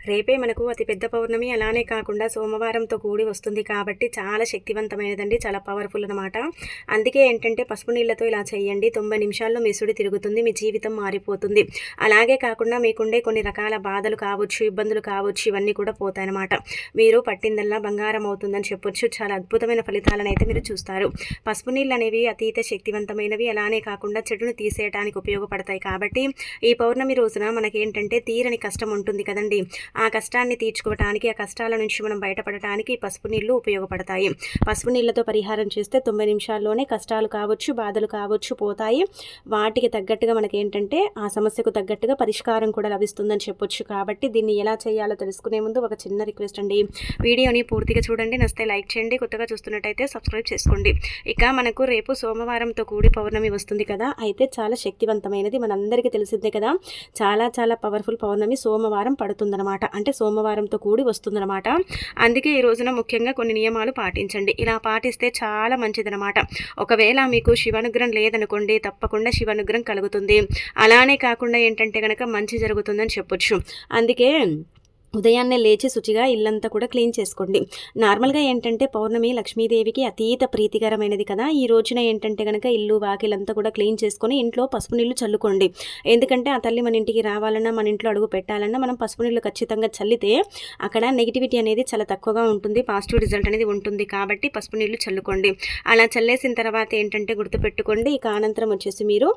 రేపే మనకు అతిపెద్ద పౌర్ణమి. అలానే కాకుండా సోమవారంతో కూడి వస్తుంది కాబట్టి చాలా శక్తివంతమైనదండి. చాలా పవర్ఫుల్ అనమాట. అందుకే ఏంటంటే పసుపు నీళ్ళతో ఇలా చేయండి. 90 నిమిషాల్లో మీ సుడి తిరుగుతుంది. మీ జీవితం మారిపోతుంది. అలాగే కాకుండా మీకుండే కొన్ని రకాల బాధలు కావచ్చు, ఇబ్బందులు కావచ్చు, ఇవన్నీ కూడా పోతాయన్నమాట. మీరు పట్టిందల్లా బంగారం అవుతుందని చెప్పొచ్చు. చాలా అద్భుతమైన ఫలితాలను అయితే మీరు చూస్తారు. పసుపు నీళ్ళు అనేవి అతీత శక్తివంతమైనవి. అలానే కాకుండా చెడును తీసేయడానికి ఉపయోగపడతాయి. కాబట్టి ఈ పౌర్ణమి రోజున మనకేంటంటే తీరని కష్టం ఉంటుంది కదండి. ఆ కష్టాన్ని తీర్చుకోవడానికి, ఆ కష్టాల నుంచి మనం బయటపడటానికి పసుపు నీళ్లు ఉపయోగపడతాయి. పసుపు నీళ్లతో పరిహారం చేస్తే 90 నిమిషాల్లోనే కష్టాలు కావచ్చు, బాధలు కావచ్చు పోతాయి. వాటికి తగ్గట్టుగా మనకేంటంటే ఆ సమస్యకు తగ్గట్టుగా పరిష్కారం కూడా లభిస్తుందని చెప్పొచ్చు. కాబట్టి దీన్ని ఎలా చేయాలో తెలుసుకునే ముందు ఒక చిన్న రిక్వెస్ట్ అండి. వీడియోని పూర్తిగా చూడండి, నచ్చితే లైక్ చేయండి, కొత్తగా చూస్తున్నట్టయితే సబ్స్క్రైబ్ చేసుకోండి. ఇక మనకు రేపు సోమవారంతో కూడి పౌర్ణమి వస్తుంది కదా, అయితే చాలా శక్తివంతమైనది. మనందరికీ తెలిసిందే కదా, చాలా చాలా పవర్ఫుల్ పౌర్ణమి సోమవారం పడుతుందన్నమాట. అంటే సోమవారంతో కూడి వస్తుందన్నమాట. అందుకే ఈ రోజున ముఖ్యంగా కొన్ని నియమాలు పాటించండి. ఇలా పాటిస్తే చాలా మంచిదన్నమాట. ఒకవేళ మీకు శివానుగ్రహం లేదనుకోండి, తప్పకుండా శివానుగ్రహం కలుగుతుంది. అలానే కాకుండా ఏంటంటే కనుక మంచి జరుగుతుందని చెప్పొచ్చు. అందుకే ఉదయాన్నే లేచి శుచిగా ఇల్లంతా కూడా క్లీన్ చేసుకోండి. నార్మల్గా ఏంటంటే పౌర్ణమి లక్ష్మీదేవికి అతీత ప్రీతికరమైనది కదా. ఈ రోజున ఏంటంటే కనుక ఇల్లు వాకిలంతా కూడా క్లీన్ చేసుకొని ఇంట్లో పసుపు నీళ్లు చల్లుకోండి. ఎందుకంటే ఆ తల్లి మన ఇంటికి రావాలన్నా, మన ఇంట్లో అడుగు పెట్టాలన్నా మనం పసుపు నీళ్లు ఖచ్చితంగా చల్లితే అక్కడ నెగిటివిటీ అనేది చాలా తక్కువగా ఉంటుంది, పాజిటివ్ రిజల్ట్ అనేది ఉంటుంది. కాబట్టి పసుపు నీళ్లు చల్లుకోండి. అలా చల్లేసిన తర్వాత ఏంటంటే గుర్తుపెట్టుకోండి, ఇక అనంతరం వచ్చేసి మీరు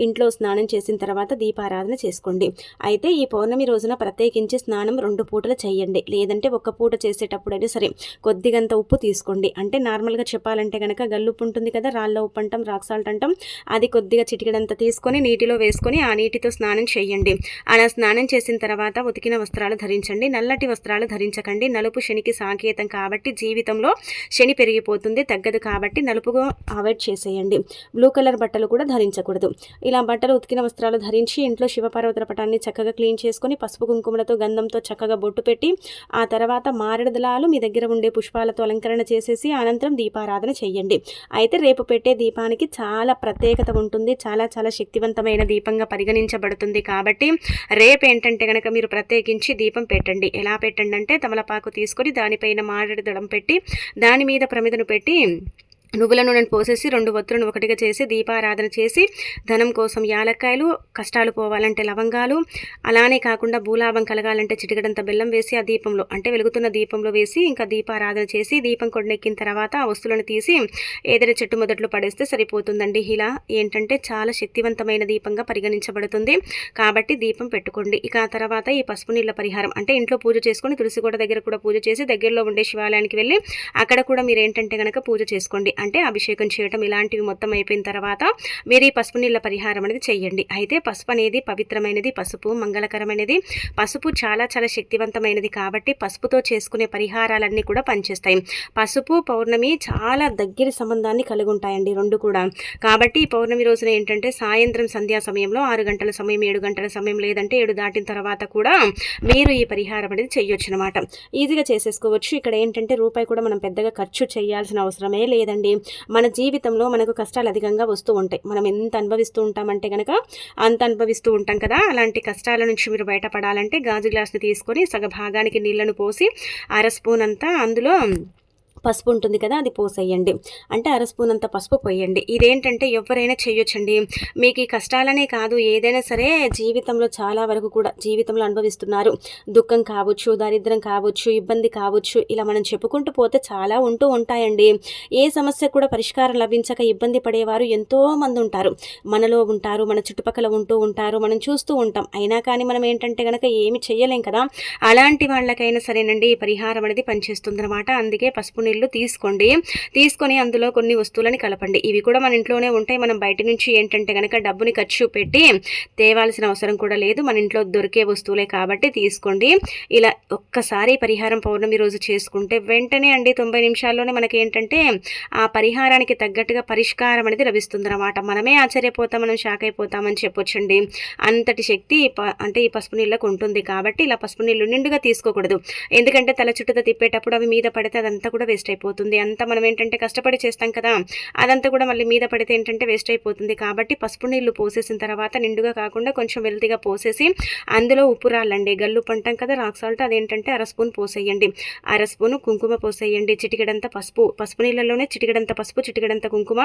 ఇంట్లో స్నానం చేసిన తర్వాత దీపారాధన చేసుకోండి. అయితే ఈ పౌర్ణమి రోజున ప్రత్యేకించి స్నానం 2 పూటలు చేయండి. లేదంటే ఒక్క పూట చేసేటప్పుడైనా సరే కొద్దిగంత ఉప్పు తీసుకోండి. అంటే నార్మల్గా చెప్పాలంటే కనుక గల్లుప్పు ఉంటుంది కదా, రాళ్ళ ఉప్పు అంటాం, రాక్ సాల్ట్ అంటాం, అది కొద్దిగా చిటికెడంత తీసుకొని నీటిలో వేసుకొని ఆ నీటితో స్నానం చేయండి. అలా స్నానం చేసిన తర్వాత ఉతికిన వస్త్రాలు ధరించండి. నల్లటి వస్త్రాలు ధరించకండి. నలుపు శనికి సంకేతం కాబట్టి జీవితంలో శని పెరిగిపోతుంది, తగ్గదు. కాబట్టి నలుపుగా అవాయిడ్ చేసేయండి. బ్లూ కలర్ బట్టలు కూడా ధరించకూడదు. ఇలా బట్టలు ఉతికిన వస్త్రాలు ధరించి ఇంట్లో శివపార్వతుల పటాన్ని చక్కగా క్లీన్ చేసుకొని పసుపు కుంకుమలతో గంధంతో చక్కగా బొట్టు పెట్టి ఆ తర్వాత మారేడు దళాలు మీ దగ్గర ఉండే పుష్పాలతో అలంకరణ చేసేసి అనంతరం దీపారాధన చేయండి. అయితే రేపు పెట్టే దీపానికి చాలా ప్రత్యేకత ఉంటుంది. చాలా చాలా శక్తివంతమైన దీపంగా పరిగణించబడుతుంది. కాబట్టి రేపు ఏంటంటే కనుక మీరు ప్రత్యేకించి దీపం పెట్టండి. ఎలా పెట్టండి అంటే తమలపాకు తీసుకొని దానిపైన మారేడు దళం పెట్టి దాని మీద ప్రమిదను పెట్టి నువ్వుల నూనెను పోసేసి 2 ఒత్తులను ఒకటిగా చేసి దీపారాధన చేసి ధనం కోసం యాలక్కాయలు, కష్టాలు పోవాలంటే లవంగాలు, అలానే కాకుండా భూలాభం కలగాలంటే చిటికడంత బెల్లం వేసి ఆ దీపంలో అంటే వెలుగుతున్న దీపంలో వేసి ఇంకా దీపారాధన చేసి దీపం కొండెక్కిన తర్వాత ఆ వస్తువులను తీసి ఏదైనా చెట్టు మొదట్లో పడేస్తే సరిపోతుందండి. ఇలా ఏంటంటే చాలా శక్తివంతమైన దీపంగా పరిగణించబడుతుంది. కాబట్టి దీపం పెట్టుకోండి. ఇక ఆ తర్వాత ఈ పసుపు నీళ్ళ పరిహారం అంటే ఇంట్లో పూజ చేసుకొని తులసి కోట దగ్గర కూడా పూజ చేసి దగ్గరలో ఉండే శివాలయానికి వెళ్ళి అక్కడ కూడా మీరు ఏంటంటే కనుక పూజ చేసుకోండి. అంటే అభిషేకం చేయటం ఇలాంటివి మొత్తం అయిపోయిన తర్వాత మీరు ఈ పసుపు నీళ్ళ పరిహారం అనేది చేయండి. అయితే పసుపు అనేది పవిత్రమైనది, పసుపు మంగళకరమైనది, పసుపు చాలా చాలా శక్తివంతమైనది. కాబట్టి పసుపుతో చేసుకునే పరిహారాలన్నీ కూడా పనిచేస్తాయి. పసుపు పౌర్ణమి చాలా దగ్గర సంబంధాన్ని కలిగి ఉంటాయండి 2 కూడా. కాబట్టి ఈ పౌర్ణమి రోజున ఏంటంటే సాయంత్రం సంధ్యా సమయంలో 6 గంటల సమయం, 7 గంటల సమయం, లేదంటే 7 దాటిన తర్వాత కూడా మీరు ఈ పరిహారం అనేది చేయొచ్చు అనమాట. ఈజీగా చేసేసుకోవచ్చు. ఇక్కడ ఏంటంటే రూపాయి కూడా మనం పెద్దగా ఖర్చు చేయాల్సిన అవసరమే లేదండి. మన జీవితంలో మనకు కష్టాలు అధికంగా వస్తూ ఉంటాయి. మనం ఎంత అనుభవిస్తూ ఉంటామంటే కనుక అంత అనుభవిస్తూ ఉంటాం కదా. అలాంటి కష్టాల నుంచి మీరు బయటపడాలంటే గాజు గ్లాసుని తీసుకొని సగ భాగానికి నీళ్లను పోసి 1/2 స్పూన్ అంతా అందులో పసుపు ఉంటుంది కదా, అది పోసేయండి. అంటే 1/2 స్పూన్ అంత పసుపు పోయండి. ఇదేంటంటే ఎవరైనా చేయొచ్చండి. మీకు ఈ కష్టాలనే కాదు, ఏదైనా సరే జీవితంలో చాలా వరకు కూడా జీవితంలో అనుభవిస్తున్నారు. దుఃఖం కావచ్చు, దారిద్రం కావచ్చు, ఇబ్బంది కావచ్చు, ఇలా మనం చెప్పుకుంటూ పోతే చాలా ఉంటూ ఉంటాయండి. ఏ సమస్య కూడా పరిష్కారం లభించక ఇబ్బంది పడేవారు ఎంతోమంది ఉంటారు. మనలో ఉంటారు, మన చుట్టుపక్కల ఉంటూ ఉంటారు, మనం చూస్తూ ఉంటాం. అయినా కానీ మనం ఏంటంటే కనుక ఏమి చేయలేం కదా. అలాంటి వాళ్ళకైనా సరేనండి ఈ పరిహారం అనేది పనిచేస్తుంది అనమాట. అందుకే పసుపు నీళ్ళు తీసుకొని అందులో కొన్ని వస్తువులని కలపండి. ఇవి కూడా మన ఇంట్లోనే ఉంటాయి. మనం బయట నుంచి ఏంటంటే కనుక డబ్బుని ఖర్చు పెట్టి తేవాల్సిన అవసరం కూడా లేదు. మన ఇంట్లో దొరికే వస్తువులే కాబట్టి తీసుకోండి. ఇలా ఒక్కసారి పరిహారం పౌర్ణమి రోజు చేసుకుంటే వెంటనే అండి 90 నిమిషాల్లోనే మనకి ఏంటంటే ఆ పరిహారానికి తగ్గట్టుగా పరిష్కారం అనేది లభిస్తుందన్నమాట. మనమే ఆశ్చర్యపోతాం, మనం షాక్ అయిపోతామని చెప్పొచ్చండి. అంతటి శక్తి అంటే ఈ పసుపు నీళ్ళకు ఉంటుంది. కాబట్టి ఇలా పసుపు నీళ్ళు నిండుగా తీసుకోకూడదు. ఎందుకంటే తల చుట్టూ తిప్పేటప్పుడు అవి మీద పడితే అదంతా కూడా వేస్ట్ అయిపోతుంది. అంతా మనం ఏంటంటే కష్టపడి చేస్తాం కదా, అదంతా కూడా మళ్ళీ మీద పడితే ఏంటంటే వేస్ట్ అయిపోతుంది. కాబట్టి పసుపు నీళ్లు పోసేసిన తర్వాత నిండుగా కాకుండా కొంచెం వెల్తిగా పోసేసి అందులో ఉప్పు రాళ్ళండి, గల్లుప్పు అంటాం కదా, రాక్ సాల్ట్, అదేంటంటే 1/2 స్పూన్ పోసేయండి. 1/2 స్పూను కుంకుమ పోసేయండి. చిటికెడంత పసుపు నీళ్ళలోనే చిటికెడంత పసుపు, చిటికెడంత కుంకుమ,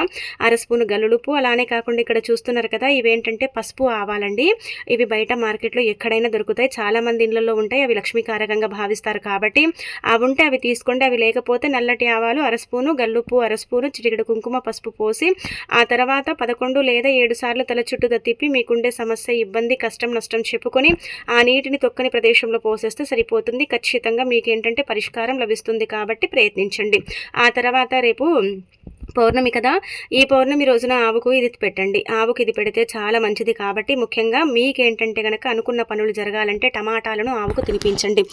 1/2 స్పూను గల్లులుప్పు. అలానే కాకుండా ఇక్కడ చూస్తున్నారు కదా, ఇవేంటంటే పసుపు ఆవాలండి. ఇవి బయట మార్కెట్లో ఎక్కడైనా దొరుకుతాయి, చాలా మంది ఇళ్లలో ఉంటాయి. అవి లక్ష్మీకారకంగా భావిస్తారు కాబట్టి అవి ఉంటే అవి తీసుకోండి. అవి లేకపోతే నల్లటి ఆవాలు 1/2 స్పూను, గల్లుప్పు 1/2 స్పూను, చిటికెడు కుంకుమ, పసుపు పోసి ఆ తర్వాత 11 లేదా 7 సార్లు తల చుట్టూగా తిప్పి మీకుండే సమస్య, ఇబ్బంది, కష్టం, నష్టం చెప్పుకొని ఆ నీటిని తొక్కని ప్రదేశంలో పోసేస్తే సరిపోతుంది. ఖచ్చితంగా మీకేంటంటే పరిష్కారం లభిస్తుంది. కాబట్టి ప్రయత్నించండి. ఆ తర్వాత రేపు పౌర్ణమి కదా, ఈ పౌర్ణమి రోజున ఆవుకు ఇది పెట్టండి. ఆవుకు ఇది పెడితే చాలా మంచిది. కాబట్టి ముఖ్యంగా మీకేంటంటే కనుక అనుకున్న పనులు జరగాలంటే టమాటాలను ఆవుకు తినిపించండి.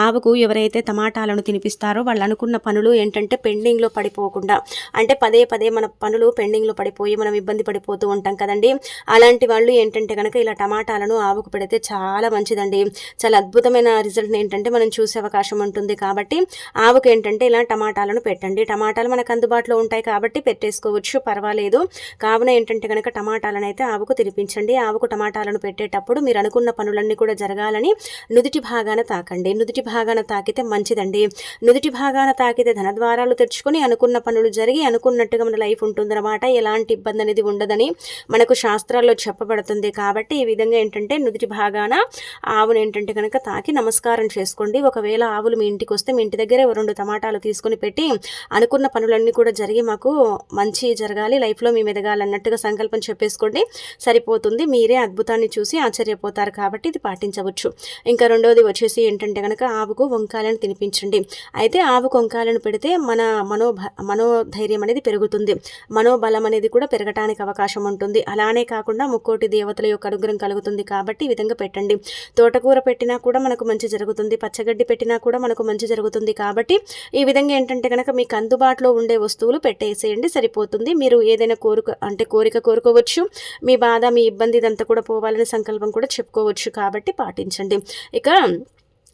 ఆవుకు ఎవరైతే టమాటాలను తినిపిస్తారో వాళ్ళు అనుకున్న పనులు ఏంటంటే పెండింగ్లో పడిపోకుండా, అంటే పదే పదే మన పనులు పెండింగ్లో పడిపోయి మనం ఇబ్బంది పడిపోతూ ఉంటాం కదండి, అలాంటి వాళ్ళు ఏంటంటే కనుక ఇలా టమాటాలను ఆవుకు పెడితే చాలా మంచిదండి. చాలా అద్భుతమైన రిజల్ట్ ఏంటంటే మనం చూసే అవకాశం ఉంటుంది. కాబట్టి ఆవుకు ఏంటంటే ఇలా టమాటాలను పెట్టండి. టమాటాలు మనకు అందుబాటులో ఉంటాయి కాబట్టి పెట్టేసుకోవచ్చు, పర్వాలేదు. కావున ఏంటంటే కనుక టమాటాలను అయితే ఆవుకు తినిపించండి. ఆవుకు టమాటాలను పెట్టేటప్పుడు మీరు అనుకున్న పనులన్నీ కూడా జరగాలని నుదుటి భాగాన తాకండి. నుదుటి భాగాన తాకితే మంచిదండి. నుదుటి భాగాన తాకితే ధనద్వారాలు తెరుచుకొని అనుకున్న పనులు జరిగి అనుకున్నట్టుగా మన లైఫ్ ఉంటుందన్నమాట. ఎలాంటి ఇబ్బంది అనేది ఉండదని మనకు శాస్త్రాల్లో చెప్పబడుతుంది. కాబట్టి ఈ విధంగా ఏంటంటే నుదుటి భాగాన ఆవును ఏంటంటే కనుక తాకి నమస్కారం చేసుకోండి. ఒకవేళ ఆవులు మీ ఇంటికి వస్తే మీ ఇంటి దగ్గరే 2 టమాటాలు తీసుకొని పెట్టి అనుకున్న పనులన్నీ కూడా జరిగి మాకు మంచి జరగాలి, లైఫ్లో మేము ఎదగాలన్నట్టుగా సంకల్పం చెప్పేసుకోండి, సరిపోతుంది. మీరే అద్భుతాన్ని చూసి ఆశ్చర్యపోతారు. కాబట్టి ఇది పాటించవచ్చు. ఇంకా రెండోది వచ్చేసి ఏంటంటే కనుక ఆవుకు వంకాయలను తినిపించండి. అయితే ఆవుకు వంకాయలను పెడితే మన మనోధైర్యం అనేది పెరుగుతుంది, మనోబలం అనేది కూడా పెరగటానికి అవకాశం ఉంటుంది. అలానే కాకుండా ముక్కోటి దేవతల యొక్క అనుగ్రహం కలుగుతుంది. కాబట్టి ఈ విధంగా పెట్టండి. తోటకూర పెట్టినా కూడా మనకు మంచి జరుగుతుంది, పచ్చగడ్డి పెట్టినా కూడా మనకు మంచి జరుగుతుంది. కాబట్టి ఈ విధంగా ఏంటంటే కనుక మీకు అందుబాటులో ఉండే వస్తువులు పెట్టేసేయండి, సరిపోతుంది. మీరు ఏదైనా కోరిక కోరుకోవచ్చు. మీ బాధ, మీ ఇబ్బంది ఇదంతా కూడా పోవాలని సంకల్పం కూడా చెప్పుకోవచ్చు. కాబట్టి పాటించండి. ఇక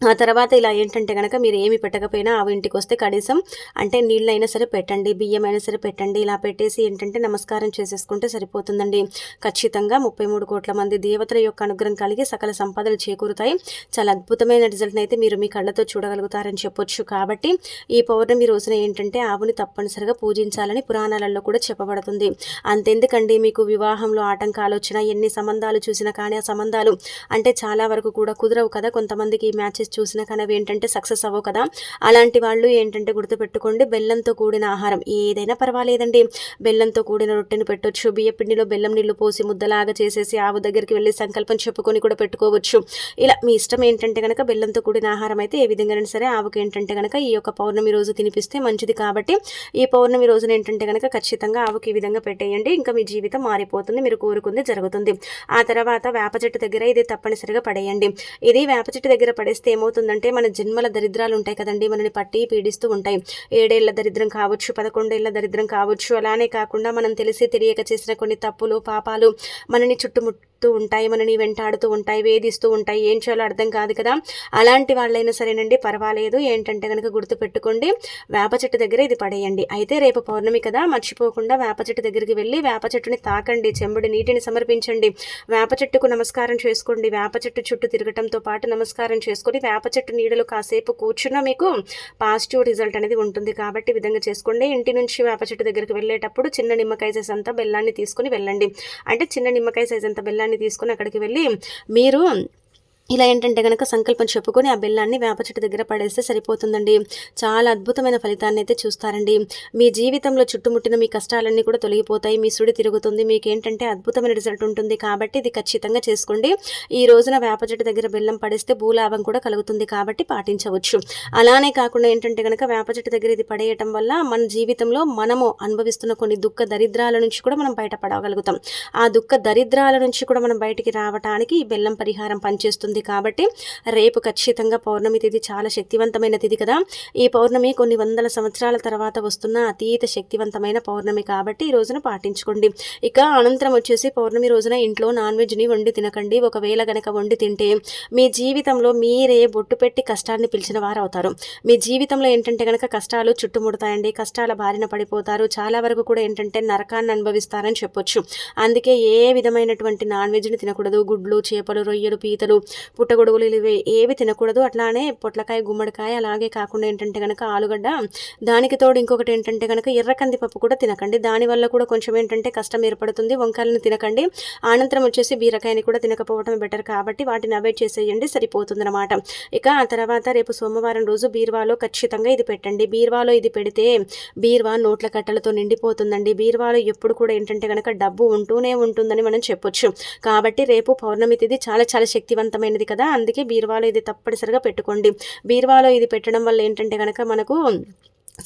ఆ తర్వాత ఇలా ఏంటంటే కనుక మీరు ఏమి పెట్టకపోయినా ఆవు ఇంటికి వస్తే కనీసం అంటే నీళ్ళైనా సరే పెట్టండి, బియ్యం అయినా సరే పెట్టండి. ఇలా పెట్టేసి ఏంటంటే నమస్కారం చేసేసుకుంటే సరిపోతుందండి. ఖచ్చితంగా 33 కోట్ల మంది దేవతల యొక్క అనుగ్రహం కలిగి సకల సంపదలు చేకూరుతాయి. చాలా అద్భుతమైన రిజల్ట్ని అయితే మీరు మీ కళ్ళతో చూడగలుగుతారని చెప్పొచ్చు. కాబట్టి ఈ పౌర్ణమి రోజున ఏంటంటే ఆవుని తప్పనిసరిగా పూజించాలని పురాణాలలో కూడా చెప్పబడుతుంది. అంతెందుకండి, మీకు వివాహంలో ఆటంకాలు వచ్చినా, ఎన్ని సంబంధాలు చూసినా కానీ ఆ సంబంధాలు అంటే చాలా వరకు కూడా కుదరవు కదా, కొంతమందికి ఈ మ్యాచెస్ చూసినా కానీ అవి ఏంటంటే సక్సెస్ అవ్వవు కదా, అలాంటి వాళ్ళు ఏంటంటే గుర్తుపెట్టుకోండి, బెల్లంతో కూడిన ఆహారం ఏదైనా పర్వాలేదండి. బెల్లంతో కూడిన రొట్టెను పెట్టొచ్చు. బియ్య పిండిలో బెల్లం నీళ్లు పోసి ముద్దలాగా చేసేసి ఆవు దగ్గరికి వెళ్ళి సంకల్పం చెప్పుకొని కూడా పెట్టుకోవచ్చు. ఇలా మీ ఇష్టం ఏంటంటే కనుక బెల్లంతో కూడిన ఆహారం అయితే ఏ విధంగానైనా సరే ఆవుకి ఏంటంటే కనుక ఈ యొక్క పౌర్ణమి రోజు తినిపిస్తే మంచిది. కాబట్టి ఈ పౌర్ణమి రోజున ఏంటంటే కనుక ఖచ్చితంగా ఆవుకి ఈ విధంగా పెట్టేయండి. ఇంకా మీ జీవితం మారిపోతుంది, మీరు కోరుకుంది జరుగుతుంది. ఆ తర్వాత వేప చెట్టు దగ్గర ఇది తప్పనిసరిగా పడేయండి. ఇది వేప చెట్టు దగ్గర పడేస్తే ఏమవుతుందంటే మన జన్మల దరిద్రాలు ఉంటాయి కదండి, మనని పట్టి పీడిస్తూ ఉంటాయి. 7 ఏళ్ల దరిద్రం కావచ్చు, 11 ఏళ్ల దరిద్రం కావచ్చు. అలానే కాకుండా మనం తెలిసి తెలియక చేసిన కొన్ని తప్పులు, పాపాలు మనని చుట్టుముట్టు ఉంటాయి, మనని వెంటాడుతూ ఉంటాయి, వేధిస్తూ ఉంటాయి. ఏం చేయాలో అర్థం కాదు కదా, అలాంటి వాళ్ళైనా సరేనండి పర్వాలేదు. ఏంటంటే కనుక గుర్తు పెట్టుకోండి, వేప చెట్టు దగ్గర ఇది పడేయండి. అయితే రేపు పౌర్ణమి కదా, మర్చిపోకుండా వేప చెట్టు దగ్గరికి వెళ్ళి వేప చెట్టుని తాకండి, చెంబుడి నీటిని సమర్పించండి, వేప చెట్టుకు నమస్కారం చేసుకోండి. వేప చెట్టు చుట్టూ తిరగటంతో పాటు నమస్కారం చేసుకొని వేప చెట్టు నీడలు కాసేపు కూర్చున్నా మీకు పాజిటివ్ రిజల్ట్ అనేది ఉంటుంది. కాబట్టి ఈ విధంగా చేసుకోండి. ఇంటి నుంచి వేప చెట్టు దగ్గరికి వెళ్ళేటప్పుడు చిన్న నిమ్మకాయ సైజ్ అంతా బెల్లాన్ని తీసుకొని వెళ్ళండి. అంటే చిన్న నిమ్మకాయ సైజ్ అంతా బెల్లాన్ని తీసుకొని అక్కడికి వెళ్ళి మీరు ఇలా ఏంటంటే కనుక సంకల్పం చెప్పుకొని ఆ బెల్లాన్ని వేప చెట్టు దగ్గర పడేస్తే సరిపోతుందండి. చాలా అద్భుతమైన ఫలితాన్ని అయితే చూస్తారండి. మీ జీవితంలో చుట్టుముట్టిన మీ కష్టాలన్నీ కూడా తొలగిపోతాయి, మీ సుడి తిరుగుతుంది, మీకు ఏంటంటే అద్భుతమైన రిజల్ట్ ఉంటుంది. కాబట్టి ఇది ఖచ్చితంగా చేసుకోండి. ఈ రోజున వేప చెట్టు దగ్గర బెల్లం పడేస్తే భూలాభం కూడా కలుగుతుంది. కాబట్టి పాటించవచ్చు. అలానే కాకుండా ఏంటంటే కనుక వేప చెట్టు దగ్గర ఇది పడేయటం వల్ల మన జీవితంలో మనము అనుభవిస్తున్న కొన్ని దుఃఖ దరిద్రాల నుంచి కూడా మనం బయటపడగలుగుతాం. ఆ దుఃఖ దరిద్రాల నుంచి కూడా మనం బయటికి రావడానికి ఈ బెల్లం పరిహారం పనిచేస్తుంది. ఉంటుంది కాబట్టి రేపు ఖచ్చితంగా పౌర్ణమి తిథి చాలా శక్తివంతమైన తిథి కదా. ఈ పౌర్ణమి కొన్ని వందల సంవత్సరాల తర్వాత వస్తున్న అతీత శక్తివంతమైన పౌర్ణమి కాబట్టి ఈ రోజున పాటించుకోండి. ఇక అనంతరం వచ్చేసి పౌర్ణమి రోజున ఇంట్లో నాన్ వెజ్ని వండి తినకండి. ఒకవేళ గనక వండి తింటే మీ జీవితంలో మీరే బొట్టు పెట్టి కష్టాన్ని పిలిచిన వారు అవుతారు. మీ జీవితంలో ఏంటంటే కనుక కష్టాలు చుట్టుముడతాయండి, కష్టాల బారిన పడిపోతారు. చాలా వరకు కూడా ఏంటంటే నరకాన్ని అనుభవిస్తారని చెప్పొచ్చు. అందుకే ఏ విధమైనటువంటి నాన్ వెజ్ని తినకూడదు. గుడ్లు, చేపలు, రొయ్యలు, పీతలు, పుట్టగొడుగులు ఇవి ఏవి తినకూడదు. అట్లానే పొట్లకాయ, గుమ్మడికాయ, అలాగే కాకుండా ఏంటంటే కనుక ఆలుగడ్డ, దానికి తోడు ఇంకొకటి ఏంటంటే కనుక ఎర్ర కందిపప్పు కూడా తినకండి. దానివల్ల కూడా కొంచెం ఏంటంటే కష్టం ఏర్పడుతుంది. వంకాయలను తినకండి. అనంతరం వచ్చేసి బీరకాయని కూడా తినకపోవడం బెటర్ కాబట్టి వాటిని అవాయిడ్ చేసేయండి, సరిపోతుందన్నమాట. ఇక ఆ తర్వాత రేపు సోమవారం రోజు బీరువాలో ఖచ్చితంగా ఇది పెట్టండి. బీరువాలో ఇది పెడితే బీరువా నోట్ల కట్టలతో నిండిపోతుందండి. బీరువాలో ఎప్పుడు కూడా ఏంటంటే కనుక డబ్బు ఉంటూనే ఉంటుందని మనం చెప్పొచ్చు. కాబట్టి రేపు పౌర్ణమి తిథి చాలా చాలా శక్తివంతమైనది కదా, అందుకే బీరువాలో ఇది తప్పనిసరిగా పెట్టుకోండి. బీరువాలో ఇది పెట్టడం వల్ల ఏంటంటే కనుక మనకు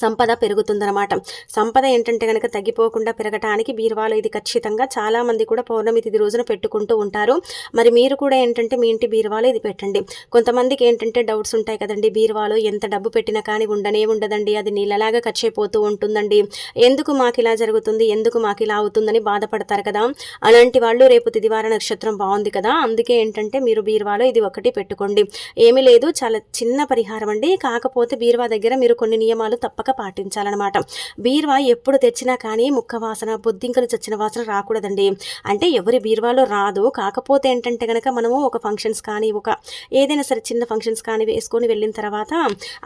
సంపద పెరుగుతుందన్నమాట. సంపద ఏంటంటే కనుక తగ్గిపోకుండా పెరగటానికి బీరువాలో ఇది ఖచ్చితంగా చాలామంది కూడా పౌర్ణమి తిథి రోజున పెట్టుకుంటూ ఉంటారు. మరి మీరు కూడా ఏంటంటే మీ ఇంటి బీరువాలో ఇది పెట్టండి. కొంతమందికి ఏంటంటే డౌట్స్ ఉంటాయి కదండి, బీరువాలో ఎంత డబ్బు పెట్టినా కానీ ఉండదండి, అది నీళ్ళలాగా ఖర్చయిపోతూ ఉంటుందండి, ఎందుకు మాకు ఇలా జరుగుతుంది, ఎందుకు మాకు ఇలా అవుతుందని బాధపడతారు కదా. అలాంటి వాళ్ళు రేపు తిదివార నక్షత్రం బాగుంది కదా, అందుకే ఏంటంటే మీరు బీరువాలో ఇది ఒకటి పెట్టుకోండి. ఏమీ లేదు, చాలా చిన్న పరిహారం అండి. కాకపోతే బీరువా దగ్గర మీరు కొన్ని నియమాలు తప్పక పాటించాలన్నమాట. బీరువా ఎప్పుడు తెచ్చినా కానీ ముక్క వాసన, బొద్దింకలు చచ్చిన వాసన రాకూడదండి. అంటే ఎవరి బీరువాలో రాదు. కాకపోతే ఏంటంటే కనుక మనము ఒక ఫంక్షన్స్ కానీ ఏదైనా సరే చిన్న ఫంక్షన్స్ కానీ వేసుకొని వెళ్ళిన తర్వాత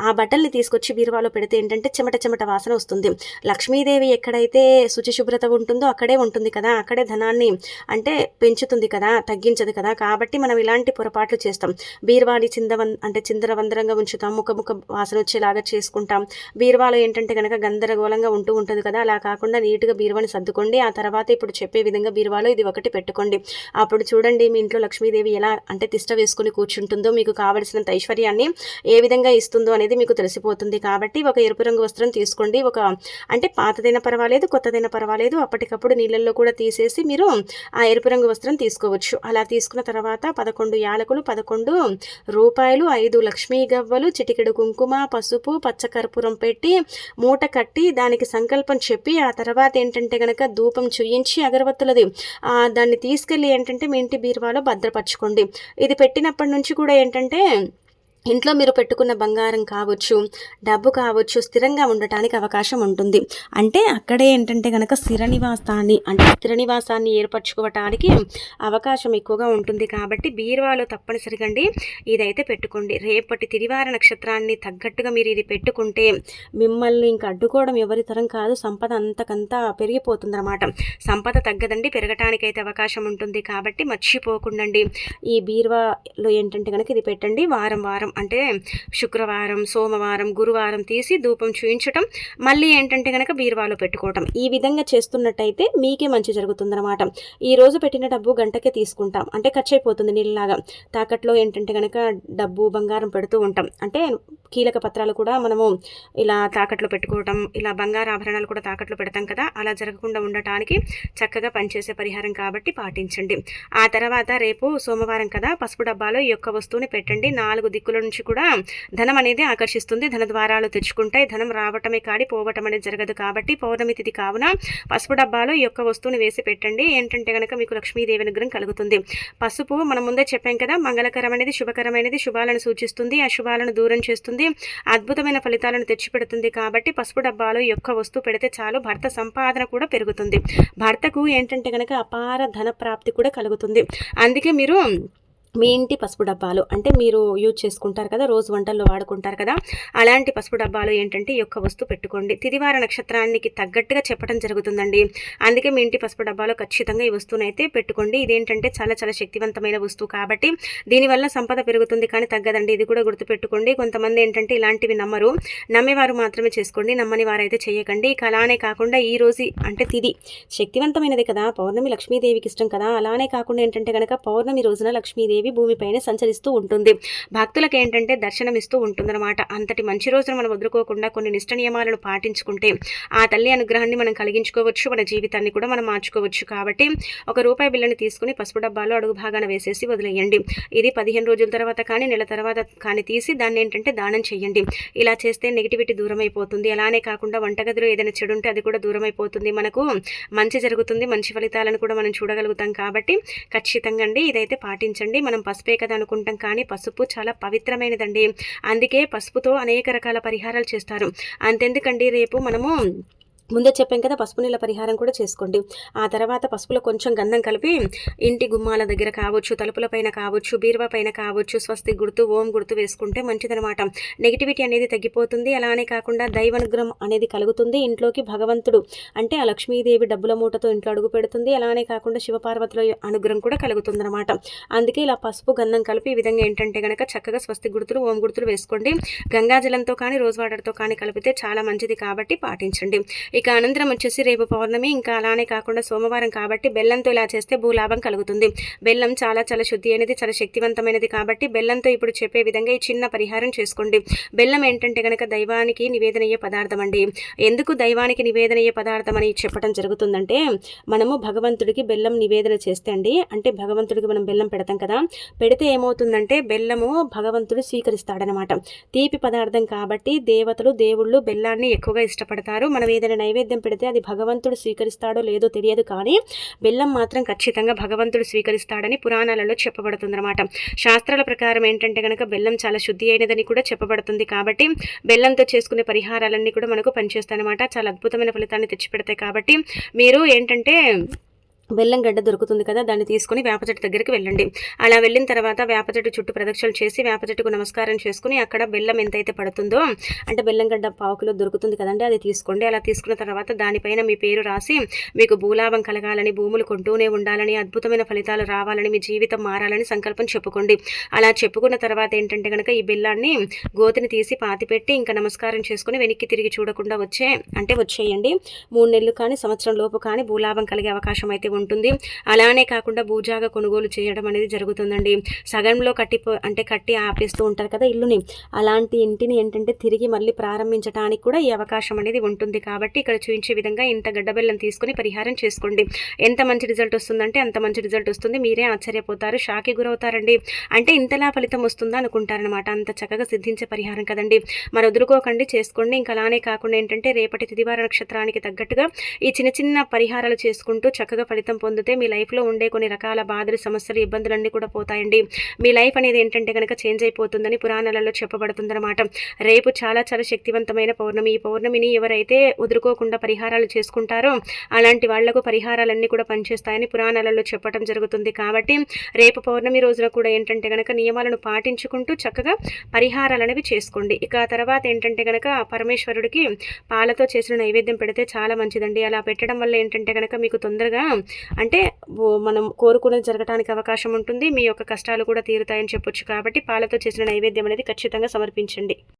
ఆ బట్టల్ని తీసుకొచ్చి బీరువాలో పెడితే ఏంటంటే చెమట వాసన వస్తుంది. లక్ష్మీదేవి ఎక్కడైతే శుచిశుభ్రత ఉంటుందో అక్కడే ఉంటుంది కదా, అక్కడే ధనాన్ని అంటే పెంచుతుంది కదా, తగ్గించదు కదా. కాబట్టి మనం ఇలాంటి పొరపాట్లు చేస్తాం. బీరువాని చిందరవందరంగా ఉంచుతాం, ముఖ వాసన వచ్చేలాగా చేసుకుంటాం. బీరువాలో ఏంటంటే కనుక గందరగోళంగా ఉంటూ ఉంటుంది కదా, అలా కాకుండా నీట్గా బీరువాని సర్దుకోండి. ఆ తర్వాత ఇప్పుడు చెప్పే విధంగా బీరువాలో ఇది ఒకటి పెట్టుకోండి. అప్పుడు చూడండి మీ ఇంట్లో లక్ష్మీదేవి ఎలా అంటే తిష్ట వేసుకుని కూర్చుంటుందో, మీకు కావలసినంత ఐశ్వర్యాన్ని ఏ విధంగా ఇస్తుందో అనేది మీకు తెలిసిపోతుంది. కాబట్టి ఒక ఎరుపు రంగు వస్త్రం తీసుకోండి. అంటే పాతదైనా పర్వాలేదు, కొత్తదైనా పర్వాలేదు, అప్పటికప్పుడు నీళ్ళల్లో కూడా తీసేసి మీరు ఆ ఎరుపు రంగు వస్త్రం తీసుకోవచ్చు. అలా తీసుకున్న తర్వాత 11 యాలకులు, 11 రూపాయలు, 5 లక్ష్మీ గవ్వలు, చిటికెడు కుంకుమ, పసుపు, పచ్చకర్పూరం పెట్టి మూట కట్టి దానికి సంకల్పం చెప్పి ఆ తర్వాత ఏంటంటే కనుక ధూపం చూయించి అగరవత్తులది దాన్ని తీసుకెళ్ళి ఏంటంటే మీ ఇంటి బీరువాలో భద్రపరచుకోండి. ఇది పెట్టినప్పటి నుంచి కూడా ఏంటంటే ఇంట్లో మీరు పెట్టుకున్న బంగారం కావచ్చు, డబ్బు కావచ్చు, స్థిరంగా ఉండటానికి అవకాశం ఉంటుంది. అంటే అక్కడే ఏంటంటే కనుక స్థిర నివాసాన్ని ఏర్పరచుకోవటానికి అవకాశం ఎక్కువగా ఉంటుంది. కాబట్టి బీరువాలో తప్పనిసరిగా ఇదైతే పెట్టుకోండి. రేపటి తిదివార నక్షత్రాన్ని తగ్గట్టుగా మీరు ఇది పెట్టుకుంటే మిమ్మల్ని ఇంకా అడ్డుకోవడం ఎవరి తరం కాదు. సంపద అంతకంతా పెరిగిపోతుందన్నమాట. సంపద తగ్గదండి, పెరగటానికైతే అవకాశం ఉంటుంది. కాబట్టి మర్చిపోకుండా ఈ బీరువాలో ఏంటంటే కనుక ఇది పెట్టండి. వారం అంటే శుక్రవారం, సోమవారం, గురువారం తీసి ధూపం చూయించటం, మళ్ళీ ఏంటంటే కనుక బీరువాలో పెట్టుకోవటం. ఈ విధంగా చేస్తున్నట్టయితే మీకే మంచి జరుగుతుందన్నమాట. ఈ రోజు పెట్టిన డబ్బు గంటకే తీసుకుంటాం, అంటే ఖర్చు అయిపోతుంది నీళ్ళలాగా. తాకట్లో ఏంటంటే కనుక డబ్బు, బంగారం పెడుతూ ఉంటాం. అంటే కీలక పత్రాలు కూడా మనము ఇలా తాకట్లో పెట్టుకోవటం, ఇలా బంగారు ఆభరణాలు కూడా తాకట్లో పెడతాం కదా, అలా జరగకుండా ఉండటానికి చక్కగా పనిచేసే పరిహారం కాబట్టి పాటించండి. ఆ తర్వాత రేపు సోమవారం కదా, పసుపు డబ్బాలో ఈ యొక్క వస్తువుని పెట్టండి. 4 దిక్కుల నుంచి కూడా ధనం అనేది ఆకర్షిస్తుంది. ధన ద్వారాలు తెచ్చుకుంటాయి. ధనం రావటమే కాడి పోవటం అనేది జరగదు. కాబట్టి పౌర్ణమి తిథి కావున పసుపు డబ్బాలో ఈ యొక్క వస్తువుని వేసి పెట్టండి. ఏంటంటే కనుక మీకు లక్ష్మీదేవి అనుగ్రహం కలుగుతుంది. పసుపు మనం ముందే చెప్పాం కదా, మంగళకరమైనది, శుభకరమైనది, శుభాలను సూచిస్తుంది, అశుభాలను దూరం చేస్తుంది, అద్భుతమైన ఫలితాలను తెచ్చిపెడుతుంది. కాబట్టి పసుపు డబ్బాలో ఈ యొక్క వస్తువు పెడితే చాలు, భర్త సంపాదన కూడా పెరుగుతుంది. భర్తకు ఏంటంటే కనుక అపార ధన ప్రాప్తి కూడా కలుగుతుంది. అందుకే మీరు మీ ఇంటి పసుపు డబ్బాలు అంటే మీరు యూజ్ చేసుకుంటారు కదా, రోజు వంటల్లో వాడుకుంటారు కదా, అలాంటి పసుపు డబ్బాలు ఏంటంటే ఈ యొక్క వస్తువు పెట్టుకోండి. తిదివార నక్షత్రానికి తగ్గట్టుగా చెప్పడం జరుగుతుందండి. అందుకే మీ ఇంటి పసుపు డబ్బాలో ఖచ్చితంగా ఈ వస్తువును అయితే పెట్టుకోండి. ఇదేంటంటే చాలా చాలా శక్తివంతమైన వస్తువు కాబట్టి దీనివల్ల సంపద పెరుగుతుంది కానీ తగ్గదండి. ఇది కూడా గుర్తుపెట్టుకోండి. కొంతమంది ఏంటంటే ఇలాంటివి నమ్మరు, నమ్మేవారు మాత్రమే చేసుకోండి, నమ్మని వారైతే చేయకండి. ఇక అలానే కాకుండా ఈ రోజు అంటే తిది శక్తివంతమైనది కదా, పౌర్ణమి లక్ష్మీదేవికి ఇష్టం కదా, అలానే కాకుండా ఏంటంటే కనుక పౌర్ణమి రోజున లక్ష్మీదేవి లక్ష్మీదేవి భూమిపైన సంచరిస్తూ ఉంటుంది. భక్తులకు ఏంటంటే దర్శనమిస్తూ ఉంటుందన్నమాట. అంతటి మంచి రోజును మనం వదులుకోకుండా కొన్ని నిష్ట నియమాలను పాటించుకుంటే ఆ తల్లి అనుగ్రహాన్ని మనం కలిగించుకోవచ్చు, మన జీవితాన్ని కూడా మనం మార్చుకోవచ్చు. కాబట్టి ₹1 బిల్లని తీసుకుని పసుపు డబ్బాలో అడుగు భాగాన వేసేసి వదిలేయండి. ఇది 15 రోజుల తర్వాత కానీ నెల తర్వాత కానీ తీసి దాన్ని ఏంటంటే దానం చేయండి. ఇలా చేస్తే నెగిటివిటీ దూరం అయిపోతుంది. అలానే కాకుండా వంటగదిలో ఏదైనా చెడు ఉంటే అది కూడా దూరం అయిపోతుంది. మనకు మంచి జరుగుతుంది, మంచి ఫలితాలను కూడా మనం చూడగలుగుతాం. కాబట్టి ఖచ్చితంగా అండి ఇదైతే పాటించండి. మనం పసుపే కదా అనుకుంటాం, కానీ పసుపు చాలా పవిత్రమైనదండి. అందుకే పసుపుతో అనేక రకాల పరిహారాలు చేస్తారు. అంతెందుకండి, రేపు మనము ముందే చెప్పాం కదా, పసుపు నీళ్ళ పరిహారం కూడా చేసుకోండి. ఆ తర్వాత పసుపులో కొంచెం గంధం కలిపి ఇంటి గుమ్మాల దగ్గర కావచ్చు, తలుపుల పైన కావచ్చు, బీరువా పైన కావచ్చు, స్వస్తి గుర్తు, ఓం గుర్తు వేసుకుంటే మంచిదనమాట. నెగిటివిటీ అనేది తగ్గిపోతుంది. అలానే కాకుండా దైవానుగ్రహం అనేది కలుగుతుంది. ఇంట్లోకి భగవంతుడు అంటే ఆ లక్ష్మీదేవి డబ్బుల మూటతో ఇంట్లో అడుగు పెడుతుంది. అలానే కాకుండా శివపార్వతుల అనుగ్రహం కూడా కలుగుతుంది అనమాట. అందుకే ఇలా పసుపు గంధం కలిపి ఈ విధంగా ఏంటంటే కనుక చక్కగా స్వస్తి గుర్తులు, ఓం గుర్తులు వేసుకోండి. గంగాజలంతో కానీ రోజ్ వాటర్తో కానీ కలిపితే చాలా మంచిది, కాబట్టి పాటించండి. ఇక అనంతరం వచ్చేసి రేపు పౌర్ణమి, ఇంకా అలానే కాకుండా సోమవారం కాబట్టి బెల్లంతో ఇలా చేస్తే భూలాభం కలుగుతుంది. బెల్లం చాలా చాలా శుద్ధి అనేది, చాలా శక్తివంతమైనది. కాబట్టి బెల్లంతో ఇప్పుడు చెప్పే విధంగా ఈ చిన్న పరిహారం చేసుకోండి. బెల్లం ఏంటంటే కనుక దైవానికి నివేదనయ్యే పదార్థం అండి. ఎందుకు దైవానికి నివేదనయ్యే పదార్థం అని చెప్పడం జరుగుతుందంటే, మనము భగవంతుడికి బెల్లం నివేదన చేస్తే అండి, అంటే భగవంతుడికి మనం బెల్లం పెడతాం కదా, పెడితే ఏమవుతుందంటే బెల్లము భగవంతుడు స్వీకరిస్తాడనమాట. తీపి పదార్థం కాబట్టి దేవతలు, దేవుళ్ళు బెల్లాన్ని ఎక్కువగా ఇష్టపడతారు. మనం ఏదైనా నైవేద్యం పెడితే అది భగవంతుడు స్వీకరిస్తాడో లేదో తెలియదు, కానీ బెల్లం మాత్రం ఖచ్చితంగా భగవంతుడు స్వీకరిస్తాడని పురాణాలలో చెప్పబడుతుందన్నమాట. శాస్త్రాల ప్రకారం ఏంటంటే కనుక బెల్లం చాలా శుద్ధి అయినదని కూడా చెప్పబడుతుంది. కాబట్టి బెల్లంతో చేసుకునే పరిహారాలన్నీ కూడా మనకు పనిచేస్తాయన్నమాట. చాలా అద్భుతమైన ఫలితాన్ని తెచ్చిపెడతాయి. కాబట్టి మీరు ఏంటంటే బెల్లం గడ్డ దొరుకుతుంది కదా, దాన్ని తీసుకుని వేప చెట్టు దగ్గరికి వెళ్ళండి. అలా వెళ్ళిన తర్వాత వేప చెట్టు చుట్టూ ప్రదక్షిణలు చేసి వేప చెట్టుకు నమస్కారం చేసుకుని అక్కడ బెల్లం ఎంతైతే పడుతుందో, అంటే బెల్లం గడ్డ పావు కిలో దొరుకుతుంది కదండి, అది తీసుకోండి. అలా తీసుకున్న తర్వాత దానిపైన మీ పేరు రాసి మీకు భూలాభం కలగాలని, భూములు కొంటూనే ఉండాలని, అద్భుతమైన ఫలితాలు రావాలని, మీ జీవితం మారాలని సంకల్పం చెప్పుకోండి. అలా చెప్పుకున్న తర్వాత ఏంటంటే కనుక ఈ బెల్లాన్ని గోతిని తీసి పాతిపెట్టి ఇంకా నమస్కారం చేసుకుని వెనక్కి తిరిగి చూడకుండా వచ్చేయండి. 3 నెలలు కానీ సంవత్సరం లోపు కానీ భూలాభం కలిగే అవకాశం అయితే ఉంటుంది. అలానే కాకుండా భూజాగా కొనుగోలు చేయడం అనేది జరుగుతుందండి. సగంలో కట్టి ఆపేస్తూ ఉంటారు కదా ఇల్లుని, అలాంటి ఇంటిని ఏంటంటే తిరిగి మళ్ళీ ప్రారంభించడానికి కూడా ఈ అవకాశం అనేది ఉంటుంది. కాబట్టి ఇక్కడ చూపించే విధంగా ఇంత గడ్డ బెల్లం తీసుకుని పరిహారం చేసుకోండి. ఎంత మంచి రిజల్ట్ వస్తుందంటే అంత మంచి రిజల్ట్ వస్తుంది. మీరే ఆశ్చర్యపోతారు, షాక్కి గురవుతారండి. అంటే ఇంతలా ఫలితం వస్తుందా అనుకుంటారనమాట. అంత చక్కగా సిద్ధించే పరిహారం కదండి. మరి వదులుకోకండి, చేసుకోండి. ఇంకా అలానే కాకుండా ఏంటంటే రేపటి తిదివార నక్షత్రానికి తగ్గట్టుగా ఈ చిన్న చిన్న పరిహారాలు చేసుకుంటూ చక్కగా ఫలితం పొందితే మీ లైఫ్లో ఉండే కొన్ని రకాల బాధలు, సమస్యలు, ఇబ్బందులన్నీ కూడా పోతాయండి. మీ లైఫ్ అనేది ఏంటంటే కనుక చేంజ్ అయిపోతుందని పురాణాలలో చెప్పబడుతుందన్నమాట. రేపు చాలా చాలా శక్తివంతమైన పౌర్ణమి. ఈ పౌర్ణమిని ఎవరైతే వదులుకోకుండా పరిహారాలు చేసుకుంటారో అలాంటి వాళ్లకు పరిహారాలన్నీ కూడా పనిచేస్తాయని పురాణాలలో చెప్పడం జరుగుతుంది. కాబట్టి రేపు పౌర్ణమి రోజున కూడా ఏంటంటే కనుక నియమాలను పాటించుకుంటూ చక్కగా పరిహారాలు అనేవి చేసుకోండి. ఇక తర్వాత ఏంటంటే కనుక పరమేశ్వరుడికి పాలతో చేసిన నైవేద్యం పెడితే చాలా మంచిదండి. అలా పెట్టడం వల్ల ఏంటంటే కనుక మీకు తొందరగా అంటే మనం కోరుకునేది జరగడానికి అవకాశం ఉంటుంది. మీ యొక్క కష్టాలు కూడా తీరుతాయని చెప్పొచ్చు. కాబట్టి పాలతో చేసిన నైవేద్యం అనేది ఖచ్చితంగా సమర్పించండి.